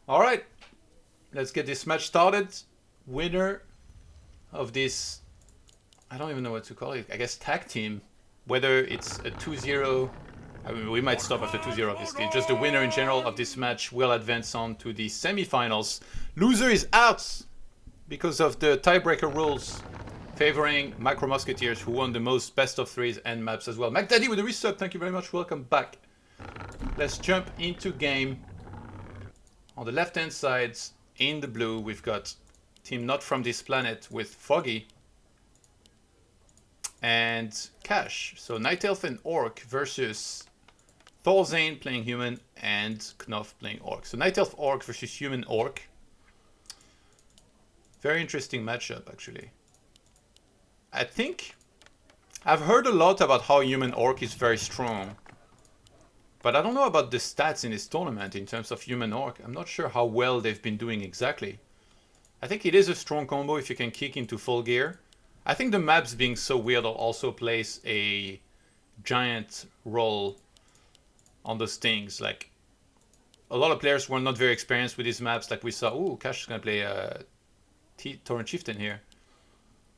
Alright, let's get this match started. Winner of this, I don't even know what to call it, I guess tag team. Whether it's a 2-0, I mean, we might stop after 2-0 obviously. Just the winner in general of this match will advance on to the semi-finals. Loser is out because of the tiebreaker rules favoring Macro Musketeers, who won the most best of threes and maps as well. MacDaddy with the resub, thank you very much, welcome back. Let's jump into game. On the left hand side, in the blue, we've got team not from this planet with Foggy and Cash. So Night Elf and Orc versus ThorzaiN playing human and KnOff playing Orc. So Night Elf Orc versus human Orc. Very interesting matchup actually. I think I've heard a lot about how human Orc is very strong. But I don't know about the stats in this tournament in terms of human Orc. I'm not sure how well they've been doing exactly. I think it is a strong combo if you can kick into full gear. I think the maps being so weird also plays a giant role on those things. Like, a lot of players were not very experienced with these maps. Like we saw, ooh, Cash is gonna play Torrent Chieftain here.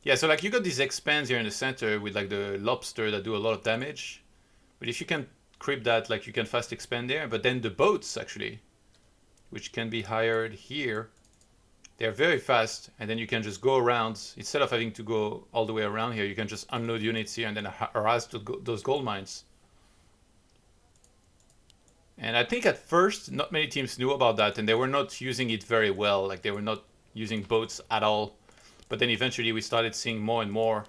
Yeah, so like you got these expands here in the center with like the lobster that do a lot of damage. But if you can creep that, like you can fast expand there. But then the boats actually, which can be hired here, they're very fast, and then you can just go around. Instead of having to go all the way around here, you can just unload units here and then harass those gold mines. And I think at first not many teams knew about that, and they were not using it very well. Like they were not using boats at all. But then eventually we started seeing more and more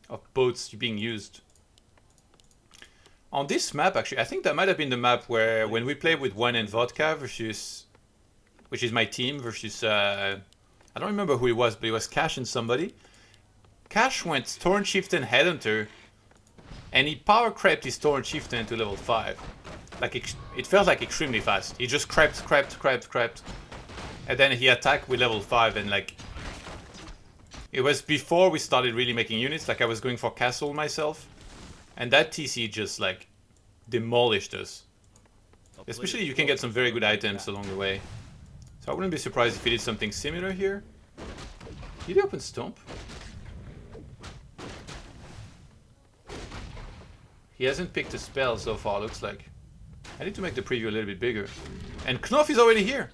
of boats being used. On this map, actually, I think that might have been the map where when we played with Wine and Vodka versus, which is my team, versus, I don't remember who it was, but it was Cash and somebody. Cash went Torrent Chieftain Headhunter, and he power crept his Torrent Chieftain to level 5. Like, it felt like extremely fast. He just crept, and then he attacked with level 5, and like, it was before we started really making units. Like, I was going for castle myself. And that TC just like demolished us. Especially you can get some very good items along the way. So I wouldn't be surprised if he did something similar here. Did he open Stomp? He hasn't picked a spell so far, looks like. I need to make the preview a little bit bigger. And KnOff is already here!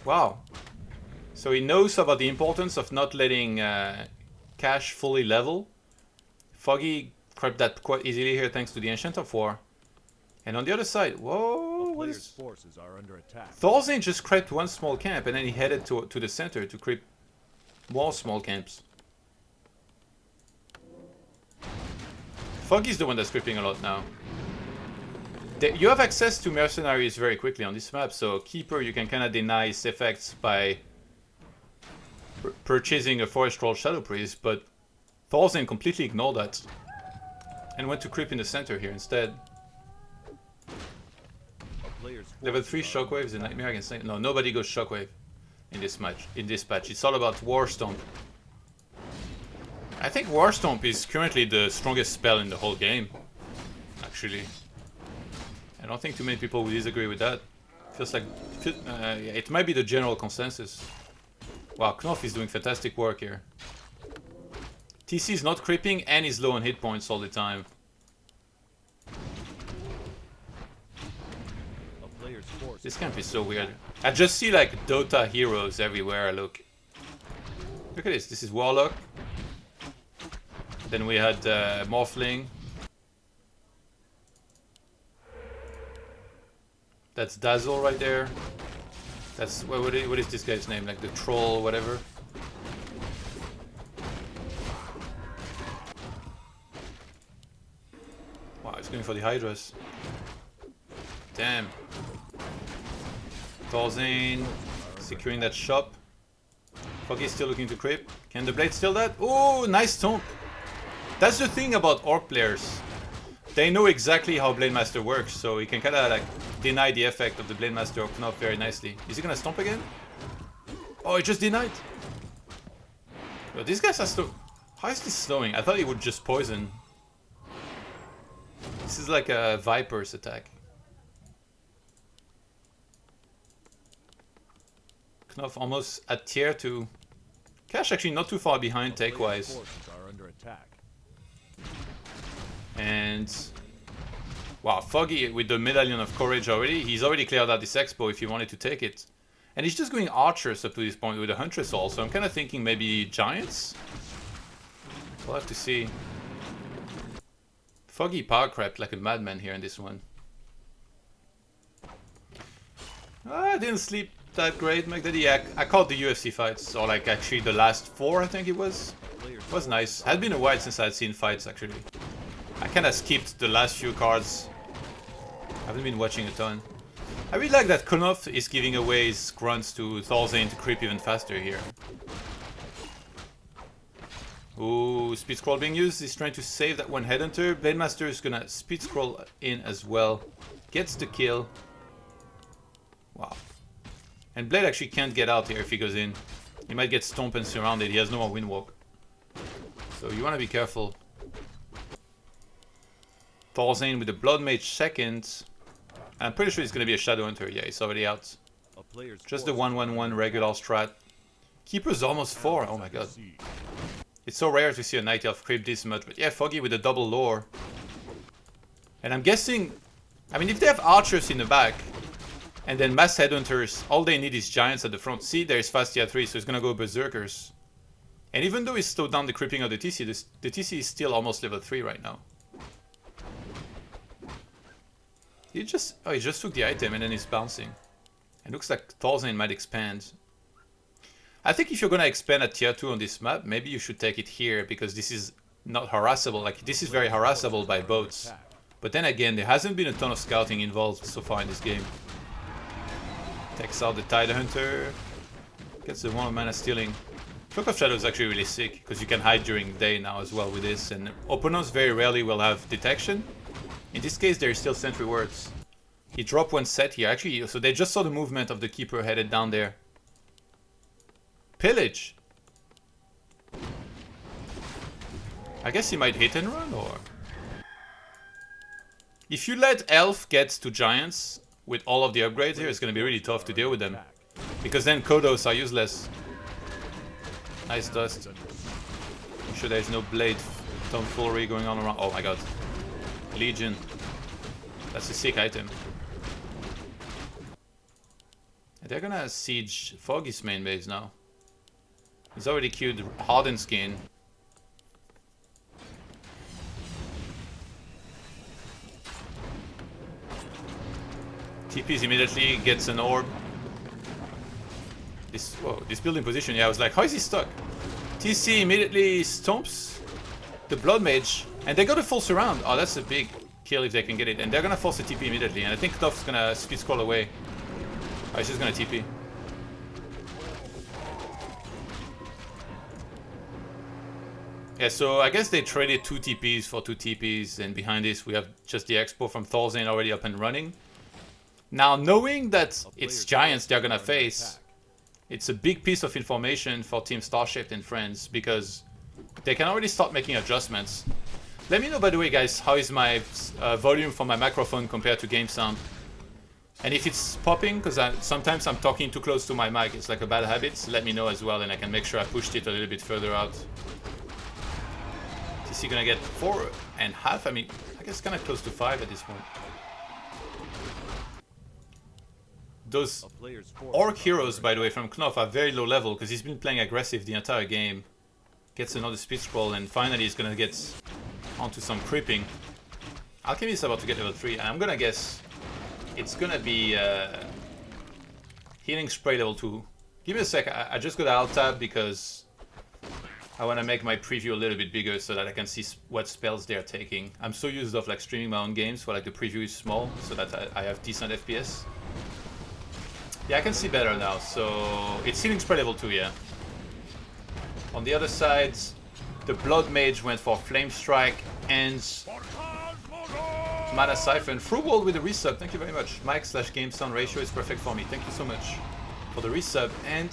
Wow. So he knows about the importance of not letting Cash fully level. Foggy crept that quite easily here thanks to the Ancient of War. And on the other side, whoa, what is... forces are under attack. ThorzaiN just crept one small camp and then he headed to the center to creep more small camps. Foggy's the one that's creeping a lot now. You have access to mercenaries very quickly on this map, so Keeper you can kind of deny its effects by purchasing a Forest Troll Shadow Priest, but ThorzaiN completely ignored that. And went to creep in the center here instead. Level 3 Shockwave is a nightmare, I can say. No, nobody goes Shockwave in this match. It's all about War Stomp. I think War Stomp is currently the strongest spell in the whole game. Actually. I don't think too many people will disagree with that. Feels like... yeah, it might be the general consensus. Wow, KnOff is doing fantastic work here. TC is not creeping and is low on hit points all the time. This camp is so weird. I just see like Dota heroes everywhere I look. Look at this. This is Warlock. Then we had Morphling. That's Dazzle right there. That's what is this guy's name? Like the troll or whatever. Wow, he's going for the Hydras. Damn. ThorzaiN securing that shop. Foggy's still looking to creep. Can the blade steal that? Oh, nice stomp. That's the thing about Orc players. They know exactly how Blade Master works, so he can kind of like deny the effect of the Blade Master or KnOff very nicely. Is he gonna stomp again? Oh, he just denied. Yo, these guys are slow. How is this slowing? I thought he would just poison. This is like a Viper's attack. KnOff almost at tier 2. Cash actually not too far behind take-wise. And wow, Foggy with the Medallion of Courage already. He's already cleared out this Expo if he wanted to take it. And he's just going Archers up to this point with a Huntress also. I'm kind of thinking maybe Giants? We'll have to see. Foggy power crept like a madman here in this one. I didn't sleep that great, McDaddy. Yeah, I caught the UFC fights, or like actually the last 4 I think it was. It was nice. Had been a while since I'd seen fights actually. I kind of skipped the last few cards. Haven't been watching a ton. I really like that KnOff is giving away his grunts to ThorzaiN to creep even faster here. Ooh, speed scroll being used. He's trying to save that one Headhunter. Blademaster is gonna speed scroll in as well. Gets the kill. Wow. And Blade actually can't get out here if he goes in. He might get stomped and surrounded. He has no more windwalk. So you want to be careful. ThorzaiN with the Blood Mage second. I'm pretty sure he's going to be a Shadow Hunter. Yeah, he's already out. Just the 1-1-1 regular strat. Keeper's almost 4. Oh my god. It's so rare to see a Night Elf creep this much. But yeah, Foggy with a double lore. And I'm guessing... I mean, if they have Archers in the back, and then Mass Headhunters, all they need is Giants at the front. See, there's fast tier 3, so it's gonna go Berserkers. And even though he's slowed down the creeping of the TC, the TC is still almost level 3 right now. He just took the item and then he's bouncing. It looks like ThorzaiN might expand. I think if you're gonna expand at tier 2 on this map, maybe you should take it here, because this is not harassable. Like, this is very harassable by boats. But then again, there hasn't been a ton of scouting involved so far in this game. Takes out the Tidehunter. Gets the 1 mana stealing. Cloak of Shadow is actually really sick, because you can hide during the day now as well with this. And opponents very rarely will have detection. In this case, there is still Sentry Words. He dropped 1 set here. Actually, so they just saw the movement of the Keeper headed down there. Pillage! I guess he might hit and run, or... If you let Elf get to Giants with all of the upgrades here, it's going to be really tough to deal with them. Because then Kodos are useless. Nice dust. Make sure there's no Blade tomfoolery going on around. Oh my god. Legion. That's a sick item. They're gonna siege Foggy's main base now. He's already queued Hardened Skin. TPs immediately, gets an orb. This building position, yeah, I was like, how is he stuck? TC immediately stomps the Blood Mage, and they got a full surround. Oh, that's a big kill if they can get it. And they're gonna force a TP immediately, and I think KnOff's gonna speed scroll away. Oh, he's just gonna TP. Yeah, so I guess they traded 2 TPs for 2 TPs, and behind this we have just the Expo from ThorzaiN already up and running. Now, knowing that it's Giants they're gonna face, it's a big piece of information for Team Starshift and friends, because they can already start making adjustments. Let me know, by the way, guys, how is my volume for my microphone compared to game sound. And if it's popping, because sometimes I'm talking too close to my mic, it's like a bad habit, so let me know as well, and I can make sure I pushed it a little bit further out. TC gonna get 4.5, I mean, I guess kind of close to 5 at this point. Those Orc heroes, by the way, from KnOff are very low level, because he's been playing aggressive the entire game. Gets another speed scroll, and finally he's gonna get onto some creeping. Alchemy is about to get level 3, and I'm gonna guess it's gonna be Healing Spray level 2. Give me a sec, I just got Alt Tab because I want to make my preview a little bit bigger so that I can see what spells they're taking. I'm so used of like streaming my own games where like the preview is small so that I have decent FPS. Yeah, I can see better now, so it's Healing Spray level 2, yeah. On the other side, the Blood Mage went for Flame Strike and Mana Siphon. Frugal with the resub, thank you very much. Mic/game sound ratio is perfect for me. Thank you so much for the resub and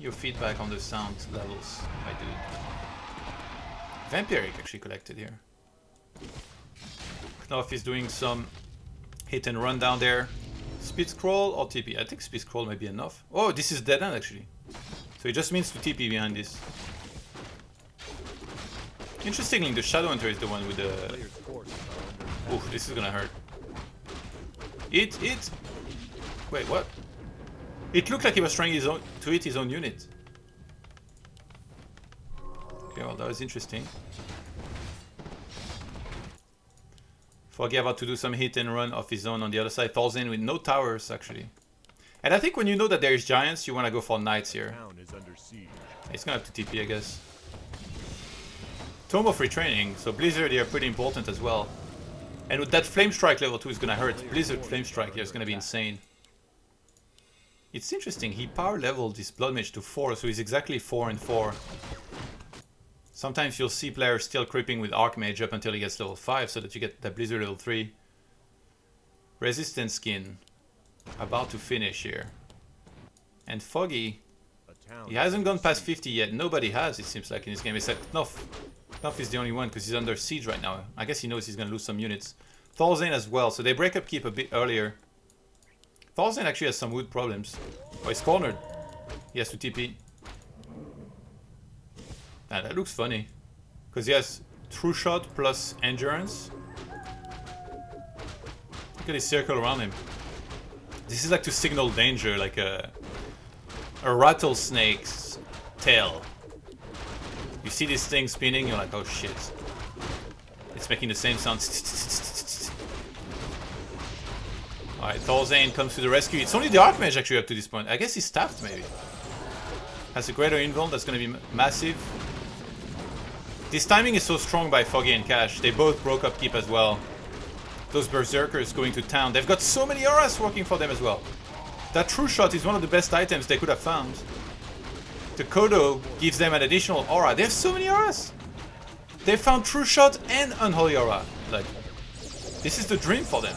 your feedback on the sound levels, my dude. Vampiric actually collected here. KnOff is doing some hit and run down there. Speed scroll or TP? I think speed scroll may be enough. Oh, this is dead end actually. So it just means to TP behind this. Interestingly, the Shadow Hunter is the one with the... Ooh, this is gonna hurt. It... Wait, what? It looked like he was trying to hit his own unit. Okay, well, that was interesting. Foggy about to do some hit and run of his own on the other side. ThorzaiN with no towers, actually. And I think when you know that there's giants, you want to go for knights here. It's gonna have to TP, I guess. Tome of Retraining, so Blizzard here pretty important as well. And with that Flame Strike level 2 is gonna hurt. Blizzard Flame Strike here is gonna be insane. It's interesting, he power leveled this Blood Mage to 4, so he's exactly 4 and 4. Sometimes you'll see players still creeping with Archmage up until he gets level 5 so that you get the Blizzard level 3. Resistance skin. About to finish here. And Foggy, he hasn't gone past 50 yet. Nobody has, it seems like, in this game. Except KnOff. KnOff is the only one because he's under siege right now. I guess he knows he's going to lose some units. ThorzaiN as well, so they break up keep a bit earlier. ThorzaiN actually has some wood problems. Oh, he's cornered. He has to TP. Nah, that looks funny. Because he has True Shot plus Endurance. Look at his circle around him. This is like to signal danger, like a rattlesnake's tail. You see this thing spinning, you're like, oh shit. It's making the same sound. Alright, ThorzaiN comes to the rescue. It's only the Archmage actually up to this point. I guess he's staffed maybe. Has a greater invuln that's going to be massive. This timing is so strong by Foggy and Cash. They both broke up keep as well. Those berserkers going to town. They've got so many auras working for them as well. That True Shot is one of the best items they could have found. The Kodo gives them an additional aura. They have so many auras. They found True Shot and Unholy Aura. Like, this is the dream for them.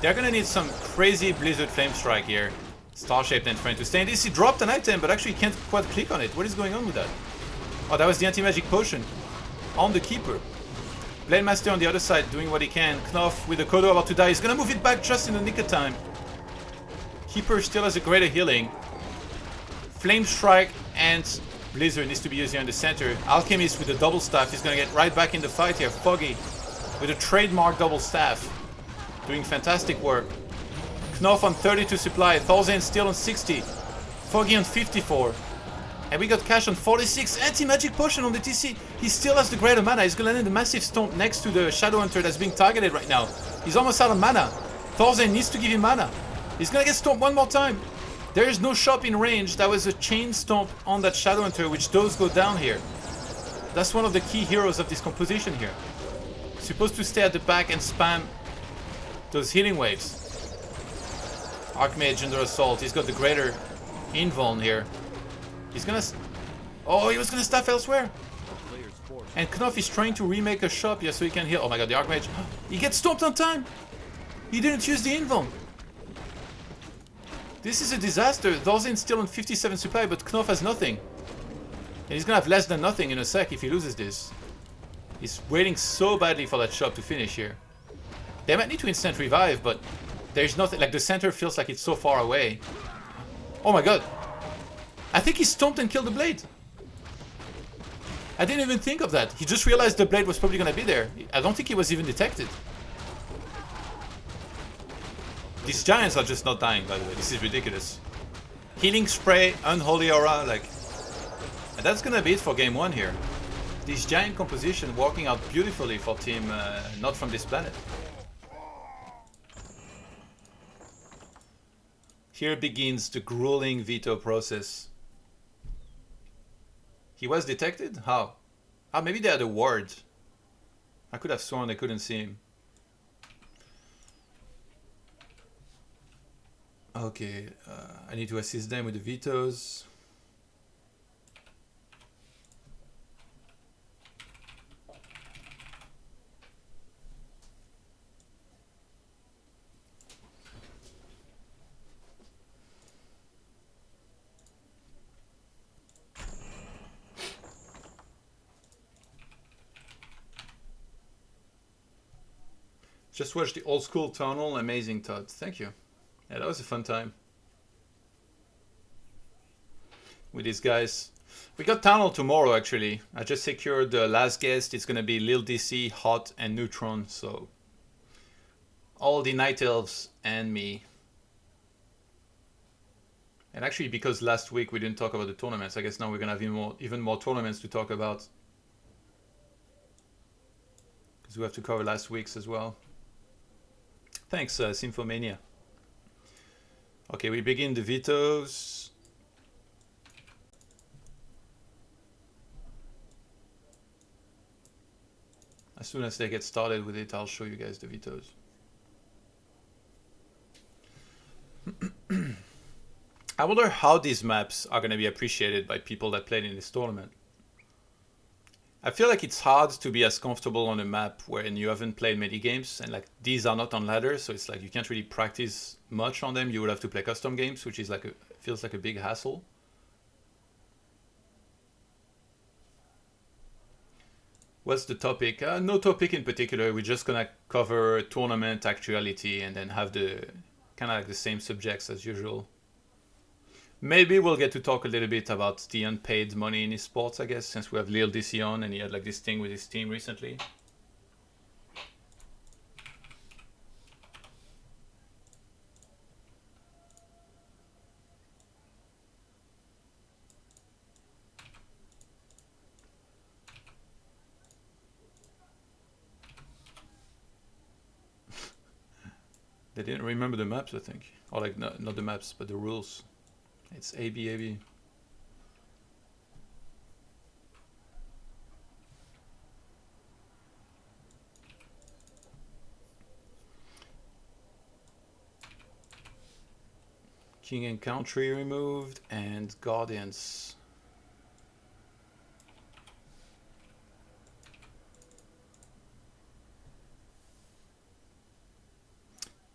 They're gonna need some crazy Blizzard Flame Strike here. Star-shaped and trying to stay in this. He dropped an item, but actually can't quite click on it. What is going on with that? Oh, that was the anti-magic potion on the Keeper. Blade Master on the other side doing what he can. KnOff with the Kodo about to die. He's gonna move it back just in the nick of time. Keeper still has a greater healing. Flame Strike and Blizzard needs to be used here in the center. Alchemist with the double staff is gonna get right back in the fight here. Foggy with a trademark double staff. Doing fantastic work. KnOff on 32 supply. ThorzaiN still on 60. Foggy on 54. And we got Cash on 46. Anti-magic potion on the TC. He still has the greater mana. He's gonna land a massive stomp next to the Shadow Hunter that's being targeted right now. He's almost out of mana. ThorzaiN needs to give him mana. He's gonna get stomped one more time. There is no shop in range. That was a chain stomp on that Shadow Hunter, which does go down here. That's one of the key heroes of this composition here. Supposed to stay at the back and spam those healing waves. Archmage under assault. He's got the greater invuln here. He's gonna... Oh, he was gonna staff elsewhere. And KnOff is trying to remake a shop here so he can heal. Oh my god, the Archmage. He gets stomped on time. He didn't use the invuln. This is a disaster. ThorzaiN's still on 57 supply, but KnOff has nothing. And he's gonna have less than nothing in a sec if he loses this. He's waiting so badly for that shop to finish here. They might need to instant revive, but there's nothing. Like, the center feels like it's so far away. Oh my god. I think he stomped and killed the blade. I didn't even think of that. He just realized the blade was probably gonna be there. I don't think he was even detected. These giants are just not dying, by the way. This is ridiculous. Healing spray, unholy aura, like... And that's gonna be it for game 1 here. This giant composition working out beautifully for team not from this planet. Here begins the grueling veto process. He was detected? How? Ah, maybe they had a ward. I could have sworn they couldn't see him. Okay, I need to assist them with the vetoes. Just watched the old school tunnel. Amazing, Todd. Thank you. Yeah, that was a fun time with these guys. We got tunnel tomorrow, actually. I just secured the last guest. It's gonna be Lil DC, Hot, and Neutron. So all the Night Elves and me. And actually, because last week we didn't talk about the tournaments, I guess now we're gonna have even more tournaments to talk about. Because we have to cover last week's as well. Thanks, Symphomania. Okay, we begin the vetoes. As soon as they get started with it, I'll show you guys the vetoes. I wonder how these maps are going to be appreciated by people that played in this tournament. I feel like it's hard to be as comfortable on a map wherein you haven't played many games, and like these are not on ladder, so it's like you can't really practice much on them. You would have to play custom games, which is like feels like a big hassle. What's the topic? No topic in particular. We're just gonna cover tournament actuality and then have the kind of like the same subjects as usual. Maybe we'll get to talk a little bit about the unpaid money in esports, I guess, since we have Lil DC on and he had like this thing with his team recently. They didn't remember the maps, I think. Or like, not the maps, but the rules. It's AB, AB. King and Country removed, and Guardians.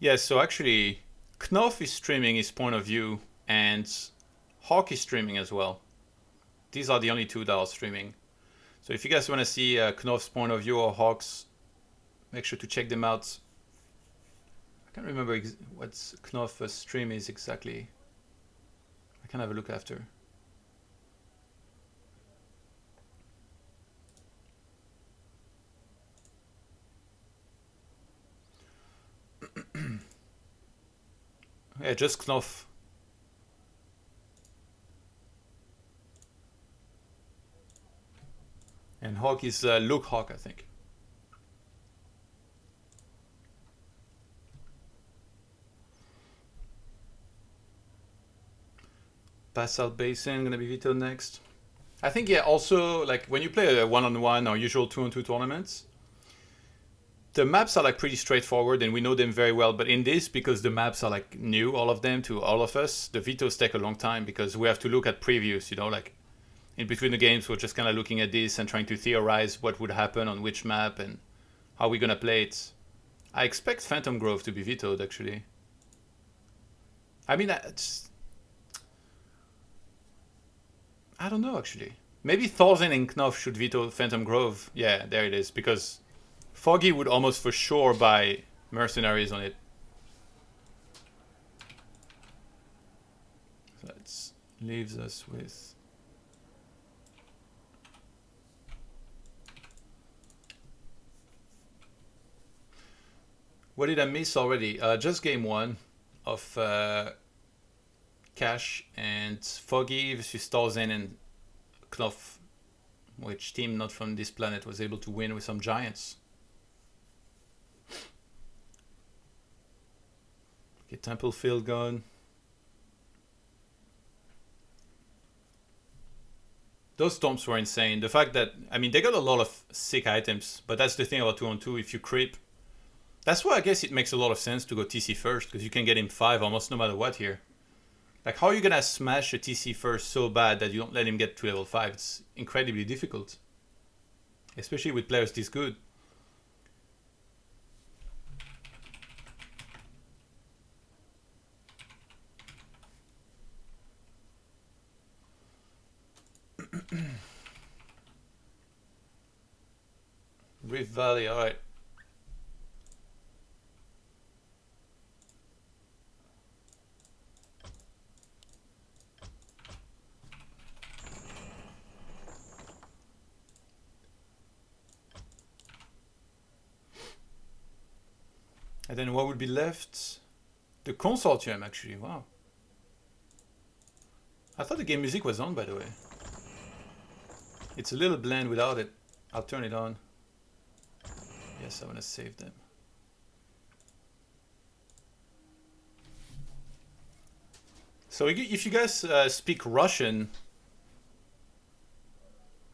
Yeah, so actually, KnOff is streaming his point of view, and Hawk is streaming as well. These are the only two that are streaming. So if you guys want to see KnOff's point of view or Hawk's, make sure to check them out. I can't remember what KnOff's stream is exactly. I can have a look after. Yeah, just KnOff. And Hawk is Luke Hawk, I think. Pass Out Basin, gonna be vetoed next. I think, yeah, also, like, when you play a one-on-one or usual two-on-two tournaments, the maps are, like, pretty straightforward and we know them very well. But in this, because the maps are, like, new, all of them, to all of us, the vetoes take a long time because we have to look at previews, you know, like, in between the games, we're just kind of looking at this and trying to theorize what would happen on which map and how we're gonna play it. I expect Phantom Grove to be vetoed, actually. I mean, I don't know, actually. Maybe ThorzaiN and KnOff should veto Phantom Grove. Yeah, there it is. Because Foggy would almost for sure buy Mercenaries on it. So that leaves us with... What did I miss already? Just game one of Cash and Foggy versus ThorzaiN and KnOff, which team not from this planet was able to win with some giants. Okay, Temple Field gone. Those stomps were insane. The fact that, I mean, they got a lot of sick items, but that's the thing about 2-on-2. If you creep, that's why I guess it makes a lot of sense to go TC first, because you can get him 5 almost no matter what here. Like, how are you gonna smash a TC first so bad that you don't let him get to level 5? It's incredibly difficult. Especially with players this good. Rift Valley, alright. And then what would be left? The consortium, actually. Wow. I thought the game music was on, by the way. It's a little bland without it. I'll turn it on. Yes, I want to save them. So if you guys speak Russian,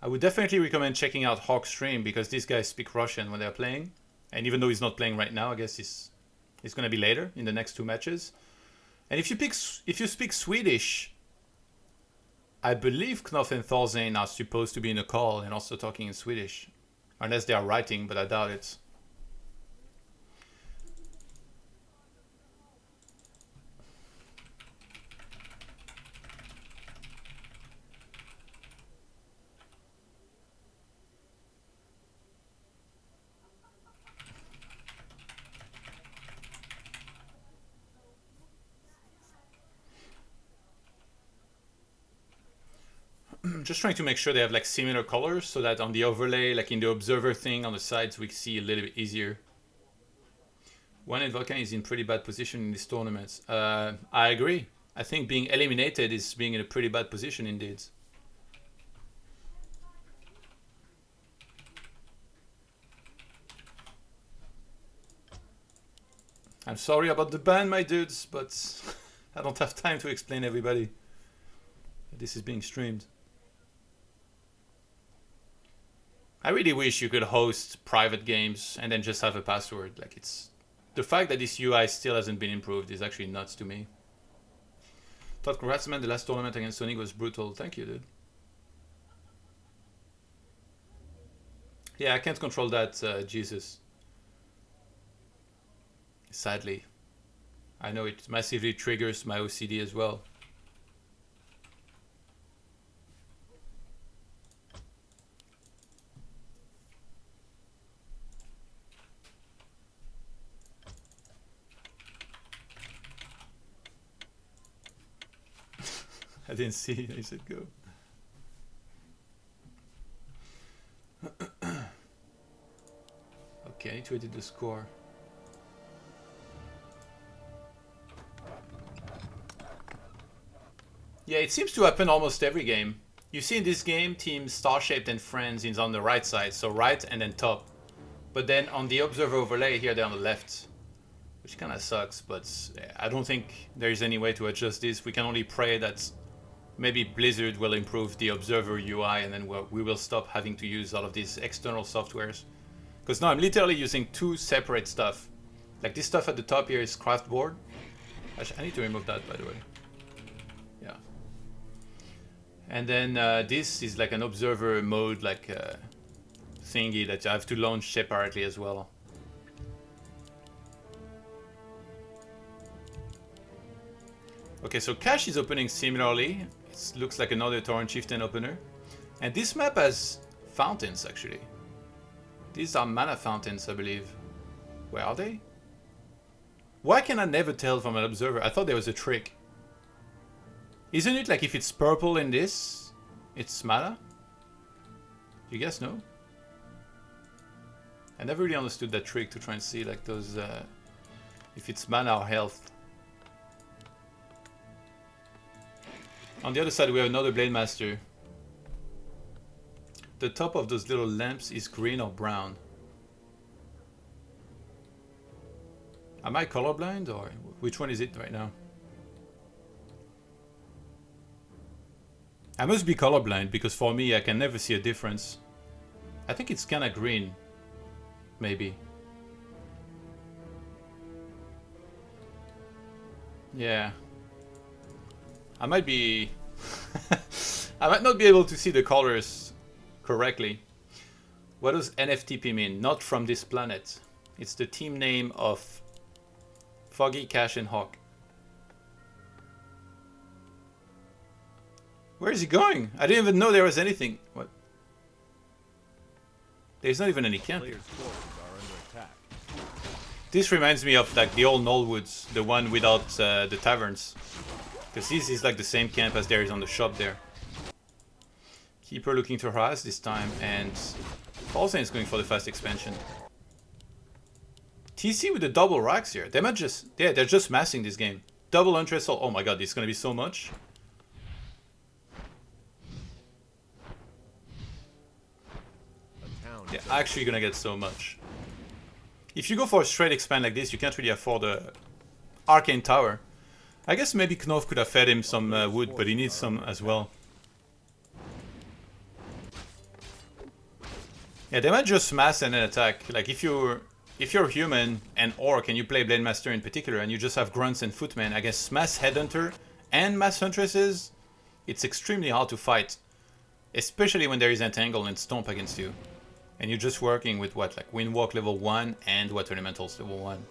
I would definitely recommend checking out Hawk's stream, because these guys speak Russian when they're playing. And even though he's not playing right now, I guess he's going to be later in the next 2 matches. And if you speak Swedish, I believe KnOff and ThorzaiN are supposed to be in a call and also talking in Swedish. Unless they are writing, but I doubt it. Just trying to make sure they have like similar colors so that on the overlay, like in the observer thing on the sides, we see a little bit easier. One and Vulcan is in pretty bad position in these tournaments. I agree. I think being eliminated is being in a pretty bad position indeed. I'm sorry about the ban, my dudes, but I don't have time to explain everybody. This is being streamed. I really wish you could host private games and then just have a password. Like, it's the fact that this UI still hasn't been improved is actually nuts to me. Todd, congrats, man. The last tournament against Sonic was brutal. Thank you, dude. Yeah, I can't control that, Jesus. Sadly. I know it massively triggers my OCD as well. I didn't see. I said go. Okay, I need to edit the score. Yeah, it seems to happen almost every game. You see in this game, Team Star-Shaped and Friends is on the right side, so right and then top. But then on the observer overlay here, they're on the left. Which kind of sucks, but I don't think there is any way to adjust this. We can only pray that maybe Blizzard will improve the observer UI and then we will stop having to use all of these external softwares. Because now I'm literally using 2 separate stuff. Like this stuff at the top here is Craftboard. Actually, I need to remove that, by the way. Yeah. And then this is like an observer mode, like thingy that I have to launch separately as well. Okay, so Cache is opening similarly. It looks like another Torrent Chieftain opener. And this map has fountains, actually. These are mana fountains, I believe. Where are they? Why can I never tell from an observer? I thought there was a trick. Isn't it like if it's purple in this, it's mana? Do you guys know? I never really understood that trick to try and see like those, if it's mana or health. On the other side, we have another Blade Master. The top of those little lamps is green or brown. Am I colorblind or which one is it right now? I must be colorblind because for me I can never see a difference. I think it's kinda green. Maybe. Yeah. I might be... I might not be able to see the colors correctly. What does NFTP mean? Not from this planet. It's the team name of Foggy, Cache, and Hawk. Where is he going? I didn't even know there was anything. What? There's not even any camp. This reminds me of like the old Knollwoods, the one without the taverns. Because this is like the same camp as there is on the shop there. Keeper looking to harass this time, and ThorzaiN is going for the fast expansion. TC with the double racks here. They might just... Yeah, they're just massing this game. Double Huntress. Oh my god, this is going to be so much. They're actually going to get so much. If you go for a straight expand like this, you can't really afford a Arcane Tower. I guess maybe KnOff could have fed him some wood, but he needs some as well. Yeah, they might just mass and then attack. Like if you're human and orc and you play Blade Master in particular and you just have grunts and footmen, I guess mass headhunter and mass huntresses, it's extremely hard to fight. Especially when there is entangle and stomp against you. And you're just working with what, like Windwalk level 1 and Water Elementals level 1.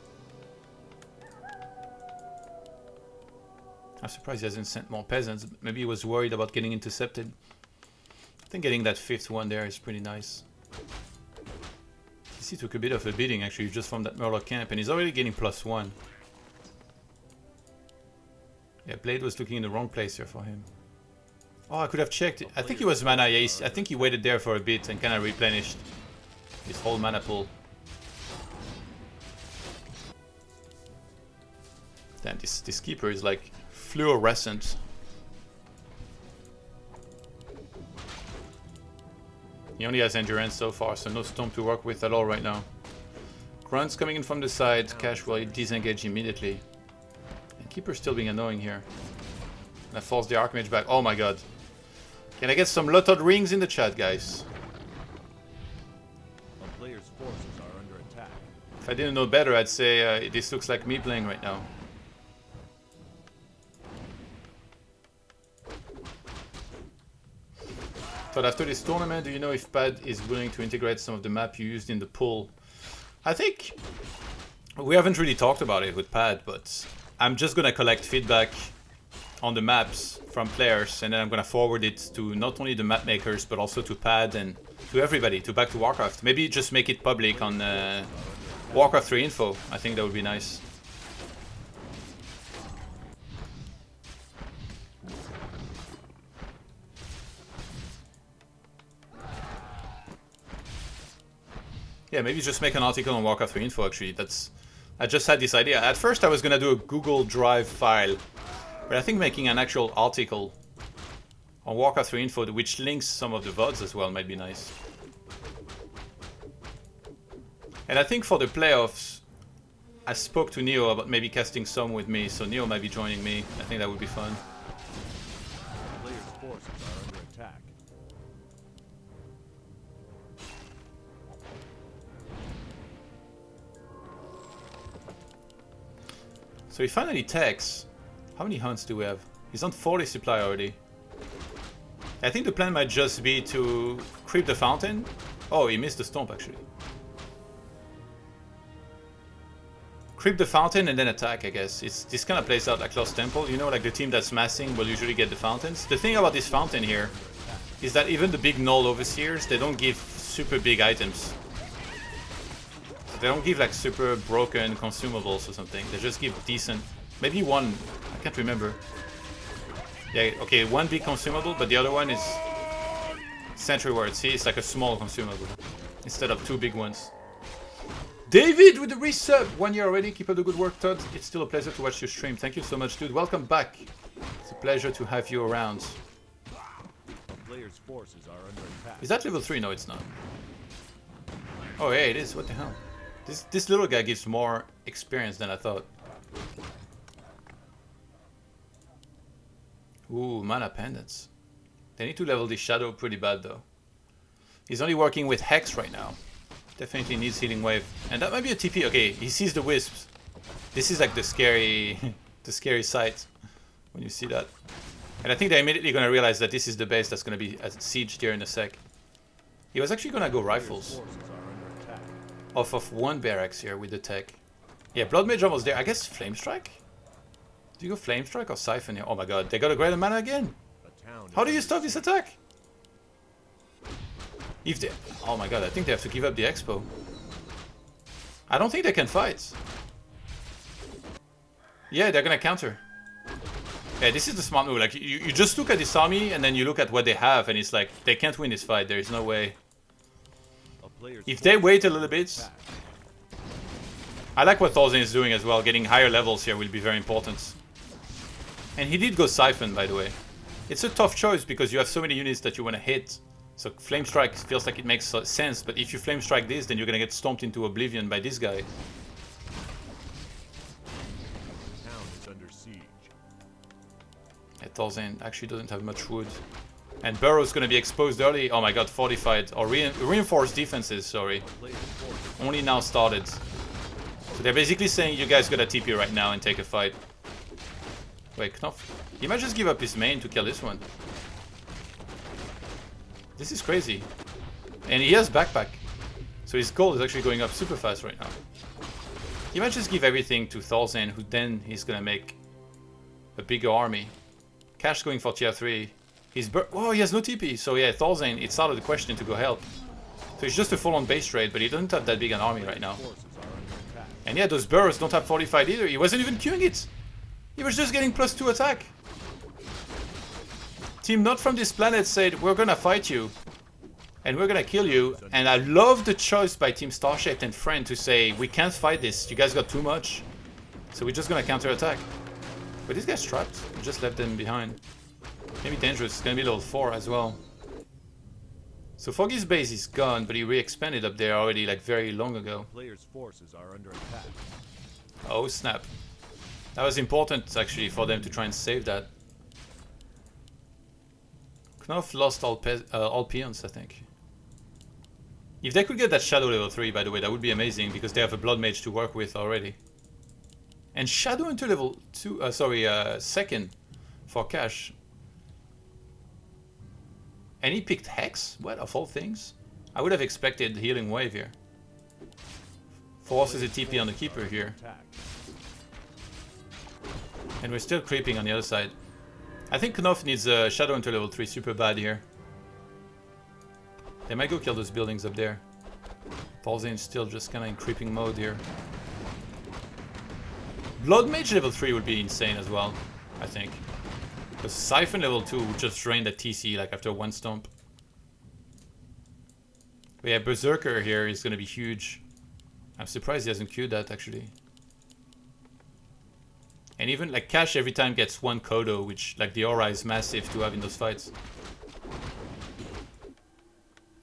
I'm surprised he hasn't sent more peasants. Maybe he was worried about getting intercepted. I think getting that 5th one there is pretty nice. He took a bit of a beating actually just from that Murloc camp, and he's already getting +1. Yeah, Blade was looking in the wrong place here for him. Oh, I could have checked. I think he was mana. Yeah, I think he waited there for a bit and kind of replenished his whole mana pool. Damn, this keeper is like fluorescent. He only has endurance so far, so no storm to work with at all right now. Grunts coming in from the side. Cash will disengage immediately. And keeper still being annoying here. And I force the Archmage back. Oh my god. Can I get some Lotod rings in the chat, guys? A player's forces are under attack. If I didn't know better, I'd say this looks like me playing right now. But after this tournament, do you know if Pad is willing to integrate some of the map you used in the pool? I think we haven't really talked about it with Pad, but I'm just gonna collect feedback on the maps from players, and then I'm gonna forward it to not only the map makers, but also to Pad and to everybody, to Back to Warcraft. Maybe just make it public on Warcraft 3 info. I think that would be nice. Yeah, maybe just make an article on Warcraft 3 info actually. I just had this idea. At first I was gonna do a Google Drive file, but I think making an actual article on Warcraft 3 info which links some of the VODs as well might be nice. And I think for the playoffs, I spoke to Neo about maybe casting some with me, so Neo might be joining me. I think that would be fun. Players' forces are under attack. So he finally techs. How many hunts do we have? He's on 40 supply already. I think the plan might just be to creep the fountain. Oh, he missed the stomp actually. Creep the fountain and then attack, I guess. This kind of plays out like Lost Temple. You know, like the team that's massing will usually get the fountains. The thing about this fountain here is that even the big null overseers, they don't give super big items. They don't give like super broken consumables or something. They just give decent, maybe one, I can't remember. Yeah, okay, one big consumable, but the other one is Sentry Ward. See, it's like a small consumable instead of two big ones. David with the resub! 1 year already. Keep up the good work, Todd. It's still a pleasure to watch your stream. Thank you so much, dude. Welcome back. It's a pleasure to have you around. A player's forces are under attack. Is that level 3? No, it's not. Oh, yeah, it is. What the hell? This little guy gives more experience than I thought. Ooh, mana pendants. They need to level this shadow pretty bad though. He's only working with Hex right now. Definitely needs healing wave. And that might be a TP. Okay, he sees the wisps. This is like the scary the scary sight when you see that. And I think they're immediately gonna realize that this is the base that's gonna be sieged here in a sec. He was actually gonna go rifles. Off of one barracks here with the tech. Yeah, Blood Mage almost there. I guess Flame Strike? Do you go Flame Strike or Siphon here? Oh my god, they got a greater mana again! How do you stop this attack? If they... Oh my god, I think they have to give up the Expo. I don't think they can fight. Yeah, they're gonna counter. Yeah, this is the smart move. Like, you just look at this army and then you look at what they have and it's like, they can't win this fight. There is no way. If they wait a little bit, I like what ThorzaiN is doing as well. Getting higher levels here will be very important. And he did go Siphon, by the way. It's a tough choice because you have so many units that you want to hit. So Flame Strike feels like it makes sense, but if you Flame Strike this, then you're going to get stomped into oblivion by this guy. Yeah, ThorzaiN actually doesn't have much wood. And Burrow's going to be exposed early. Oh my god, fortified. Or reinforced defenses, sorry. Only now started. So they're basically saying you guys gotta TP right now and take a fight. Wait, KnOff? He might just give up his main to kill this one. This is crazy. And he has backpack. So his gold is actually going up super fast right now. He might just give everything to ThorzaiN, who then he's gonna make a bigger army. Cash going for tier 3. Oh, he has no TP. So yeah, ThorzaiN, it's out of the question to go help. So it's just a full-on base trade, but he doesn't have that big an army right now. And yeah, those burrows don't have fortified either. He wasn't even queuing it. He was just getting +2 attack. Team Not From This Planet said, we're gonna fight you. And we're gonna kill you. And I love the choice by Team Starshaped and Friend to say, we can't fight this. You guys got too much. So we're just gonna counter-attack. But this guy's trapped. We just left them behind. Maybe dangerous. It's gonna be level 4 as well. So Foggy's base is gone, but he re-expanded up there already, like very long ago. Players' forces are under attack. Oh snap! That was important actually for them to try and save that. KnOff lost all peons, I think. If they could get that Shadow level 3, by the way, that would be amazing because they have a Blood Mage to work with already. And Shadow into level 2, second for Cash. And he picked Hex? What, of all things? I would have expected Healing Wave here. Forces a TP on the Keeper here. And we're still creeping on the other side. I think KnOff needs a Shadow into level 3 super bad here. They might go kill those buildings up there. ThorzaiN's still just kinda in creeping mode here. Blood Mage level 3 would be insane as well, I think. Because Siphon level 2 would just drain the TC like after one stomp. But yeah, Berserker here is gonna be huge. I'm surprised he hasn't queued that actually. And even like Cash every time gets one Kodo, which like the aura is massive to have in those fights.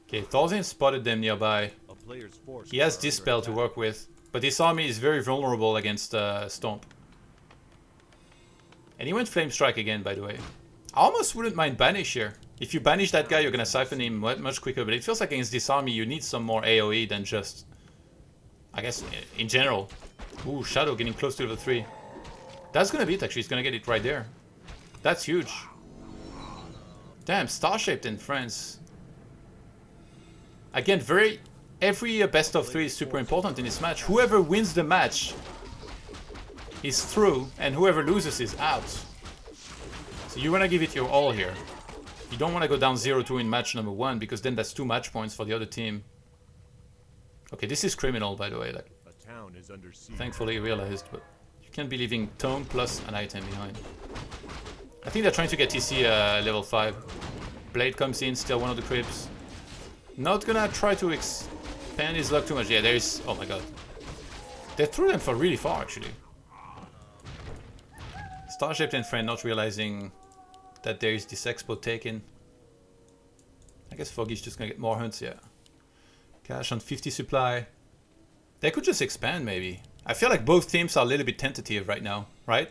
Okay, ThorzaiN spotted them nearby. He has Dispel to work with, but this army is very vulnerable against Stomp. And he went Flame Strike again, by the way. I almost wouldn't mind Banish here. If you banish that guy, you're gonna siphon him much quicker, but it feels like against this army you need some more AoE than just... I guess, in general. Ooh, Shadow getting close to level 3. That's gonna be it, actually. He's gonna get it right there. That's huge. Damn, Starshaped in France. Again, every best of 3 is super important in this match. Whoever wins the match is through, and whoever loses is out. So you want to give it your all here. You don't want to go down 0-2 in match number 1, because then that's 2 match points for the other team. Okay, this is criminal, by the way. Like, A town is under siege. thankfully realized, but you can't be leaving Tome plus an item behind. I think they're trying to get TC level 5. Blade comes in, still one of the crypts. Not gonna try to expand his luck too much. Yeah, there is... Oh my god. They threw them for really far, actually. Starshaped and Friend not realizing that there is this expo taken. I guess Foggy's just gonna get more hunts, yeah. Cash on 50 supply. They could just expand, maybe. I feel like both teams are a little bit tentative right now, right?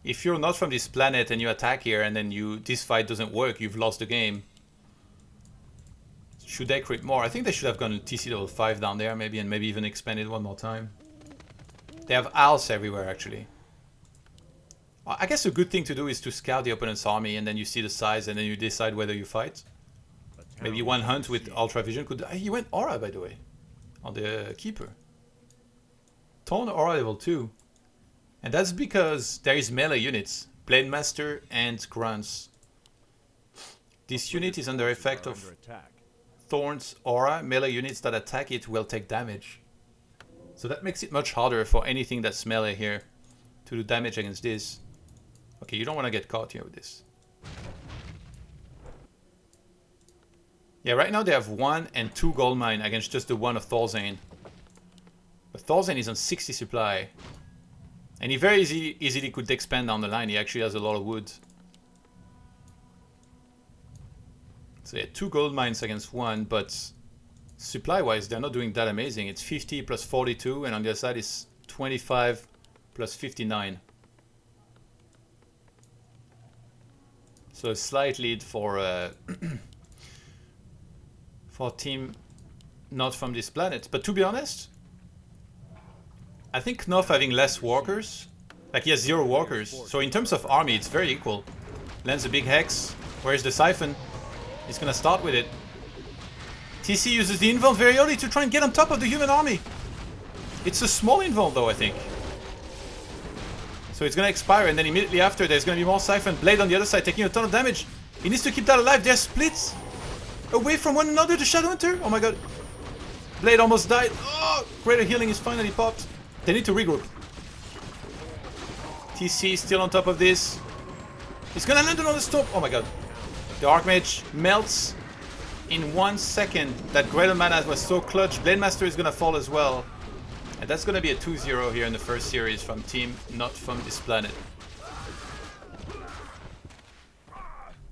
If you're not from this planet and you attack here and then this fight doesn't work, you've lost the game. Should they creep more? I think they should have gone TC level 5 down there, maybe, and maybe even expanded one more time. They have owls everywhere, actually. I guess a good thing to do is to scout the opponent's army, and then you see the size, and then you decide whether you fight. Maybe one hunt with Ultra Vision could... He went Aura, by the way, on the Keeper. Tone Aura level 2. And that's because there is melee units. Blade Master and Grunts. This unit is under effect of Thorn's Aura. Melee units that attack it will take damage. So that makes it much harder for anything that's melee here to do damage against this. Okay, you don't want to get caught here with this. Yeah, right now they have 1 and 2 gold mine against just the one of ThorzaiN. But ThorzaiN is on 60 supply. And he very easily could expand down the line. He actually has a lot of wood. So yeah, 2 gold mines against 1, but supply-wise, they're not doing that amazing. It's 50 plus 42, and on the other side is 25 plus 59. So a slight lead for for team not from this planet. But to be honest, I think KnOff having less walkers, like he has 0 walkers. So in terms of army, it's very equal. Lands a big hex. Where's the siphon? He's gonna start with it. TC uses the invuln very early to try and get on top of the human army. It's a small invuln though, I think. So it's gonna expire, and then immediately after there's gonna be more siphon. Blade on the other side taking a ton of damage. He needs to keep that alive. They're split away from one another, the Shadowhunter. Oh my god. Blade almost died. Oh, greater healing is finally popped. They need to regroup. TC still on top of this. He's gonna land another storm. Oh my god. The Archmage melts in 1 second. That Greater Mana was so clutch. Blade Master is gonna fall as well. And that's gonna be a 2-0 here in the first series from team not from this planet.